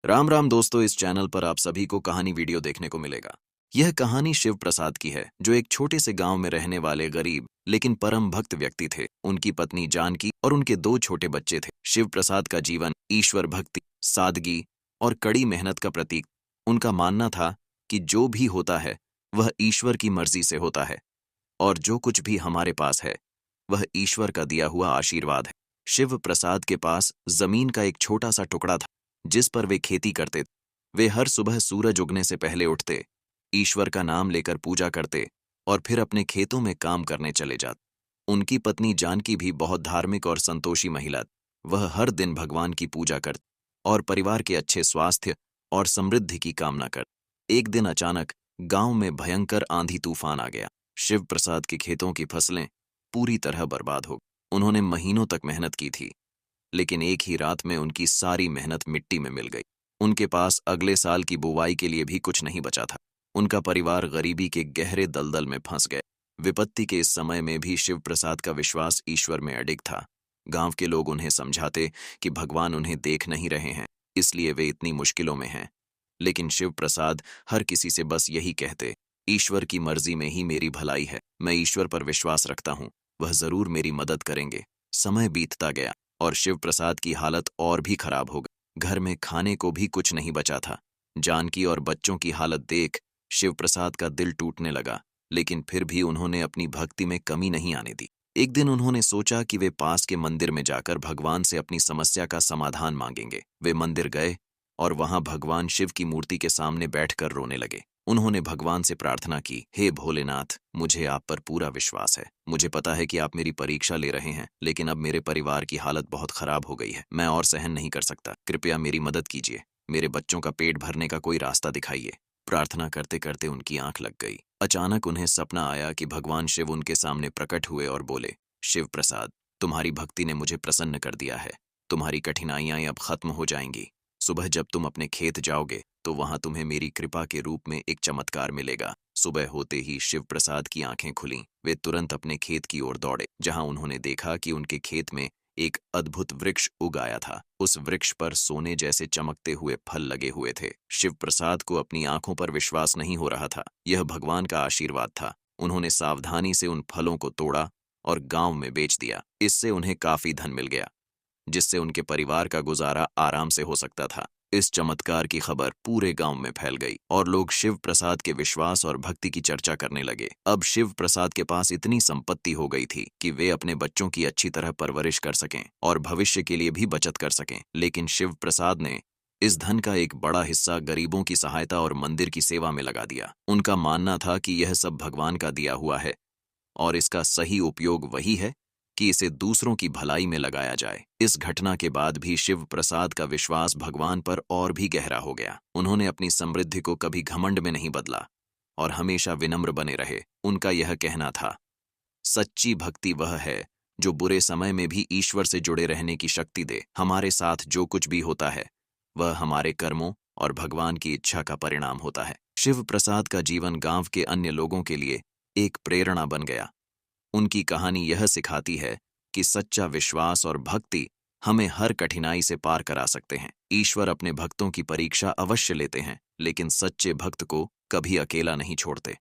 राम राम दोस्तों, इस चैनल पर आप सभी को कहानी वीडियो देखने को मिलेगा। यह कहानी शिव प्रसाद की है, जो एक छोटे से गांव में रहने वाले गरीब लेकिन परम भक्त व्यक्ति थे। उनकी पत्नी जानकी और उनके दो छोटे बच्चे थे। शिव प्रसाद का जीवन ईश्वर भक्ति, सादगी और कड़ी मेहनत का प्रतीक। उनका मानना था कि जो भी होता है वह ईश्वर की मर्जी से होता है, और जो कुछ भी हमारे पास है वह ईश्वर का दिया हुआ आशीर्वाद है। शिव प्रसाद के पास जमीन का एक छोटा सा टुकड़ा था, जिस पर वे खेती करते थे। वे हर सुबह सूरज उगने से पहले उठते, ईश्वर का नाम लेकर पूजा करते और फिर अपने खेतों में काम करने चले जाते। उनकी पत्नी जानकी भी बहुत धार्मिक और संतोषी महिला थी। वह हर दिन भगवान की पूजा करती और परिवार के अच्छे स्वास्थ्य और समृद्धि की कामना करती। एक दिन अचानक गांव में भयंकर आंधी तूफान आ गया। शिव प्रसाद के खेतों की फसलें पूरी तरह बर्बाद हो गई। उन्होंने महीनों तक मेहनत की थी, लेकिन एक ही रात में उनकी सारी मेहनत मिट्टी में मिल गई। उनके पास अगले साल की बुवाई के लिए भी कुछ नहीं बचा था। उनका परिवार गरीबी के गहरे दलदल में फंस गए। विपत्ति के इस समय में भी शिव प्रसाद का विश्वास ईश्वर में अडिग था। गांव के लोग उन्हें समझाते कि भगवान उन्हें देख नहीं रहे हैं, इसलिए वे इतनी मुश्किलों में हैं। लेकिन शिव प्रसाद हर किसी से बस यही कहते, ईश्वर की मर्जी में ही मेरी भलाई है। मैं ईश्वर पर विश्वास रखता हूँ, वह जरूर मेरी मदद करेंगे। समय बीतता गया और शिव प्रसाद की हालत और भी खराब हो गई। घर में खाने को भी कुछ नहीं बचा था। जानकी और बच्चों की हालत देख शिव प्रसाद का दिल टूटने लगा, लेकिन फिर भी उन्होंने अपनी भक्ति में कमी नहीं आने दी। एक दिन उन्होंने सोचा कि वे पास के मंदिर में जाकर भगवान से अपनी समस्या का समाधान मांगेंगे। वे मंदिर गए और वहां भगवान शिव की मूर्ति के सामने बैठकर रोने लगे। उन्होंने भगवान से प्रार्थना की, हे भोलेनाथ, मुझे आप पर पूरा विश्वास है। मुझे पता है कि आप मेरी परीक्षा ले रहे हैं, लेकिन अब मेरे परिवार की हालत बहुत खराब हो गई है। मैं और सहन नहीं कर सकता। कृपया मेरी मदद कीजिए। मेरे बच्चों का पेट भरने का कोई रास्ता दिखाइए। प्रार्थना करते करते उनकी आंख लग गई। अचानक उन्हें सपना आया कि भगवान शिव उनके सामने प्रकट हुए और बोले, शिव प्रसाद, तुम्हारी भक्ति ने मुझे प्रसन्न कर दिया है। तुम्हारी कठिनाइयां अब खत्म हो जाएंगी। सुबह जब तुम अपने खेत जाओगे तो वहां तुम्हें मेरी कृपा के रूप में एक चमत्कार मिलेगा। सुबह होते ही शिव प्रसाद की आंखें खुलीं। वे तुरंत अपने खेत की ओर दौड़े, जहां उन्होंने देखा कि उनके खेत में एक अद्भुत वृक्ष उग आया था। उस वृक्ष पर सोने जैसे चमकते हुए फल लगे हुए थे। शिव प्रसाद को अपनी आंखों पर विश्वास नहीं हो रहा था। यह भगवान का आशीर्वाद था। उन्होंने सावधानी से उन फलों को तोड़ा और गांव में बेच दिया। इससे उन्हें काफी धन मिल गया, जिससे उनके परिवार का गुजारा आराम से हो सकता था। इस चमत्कार की खबर पूरे गांव में फैल गई और लोग शिव प्रसाद के विश्वास और भक्ति की चर्चा करने लगे। अब शिव प्रसाद के पास इतनी संपत्ति हो गई थी कि वे अपने बच्चों की अच्छी तरह परवरिश कर सकें और भविष्य के लिए भी बचत कर सकें। लेकिन शिव प्रसाद ने इस धन का एक बड़ा हिस्सा गरीबों की सहायता और मंदिर की सेवा में लगा दिया। उनका मानना था कि यह सब भगवान का दिया हुआ है और इसका सही उपयोग वही है कि इसे दूसरों की भलाई में लगाया जाए। इस घटना के बाद भी शिव प्रसाद का विश्वास भगवान पर और भी गहरा हो गया। उन्होंने अपनी समृद्धि को कभी घमंड में नहीं बदला और हमेशा विनम्र बने रहे। उनका यह कहना था, सच्ची भक्ति वह है जो बुरे समय में भी ईश्वर से जुड़े रहने की शक्ति दे। हमारे साथ जो कुछ भी होता है वह हमारे कर्मों और भगवान की इच्छा का परिणाम होता है। शिव प्रसाद का जीवन गांव के अन्य लोगों के लिए एक प्रेरणा बन गया। उनकी कहानी यह सिखाती है कि सच्चा विश्वास और भक्ति हमें हर कठिनाई से पार करा सकते हैं। ईश्वर अपने भक्तों की परीक्षा अवश्य लेते हैं, लेकिन सच्चे भक्त को कभी अकेला नहीं छोड़ते।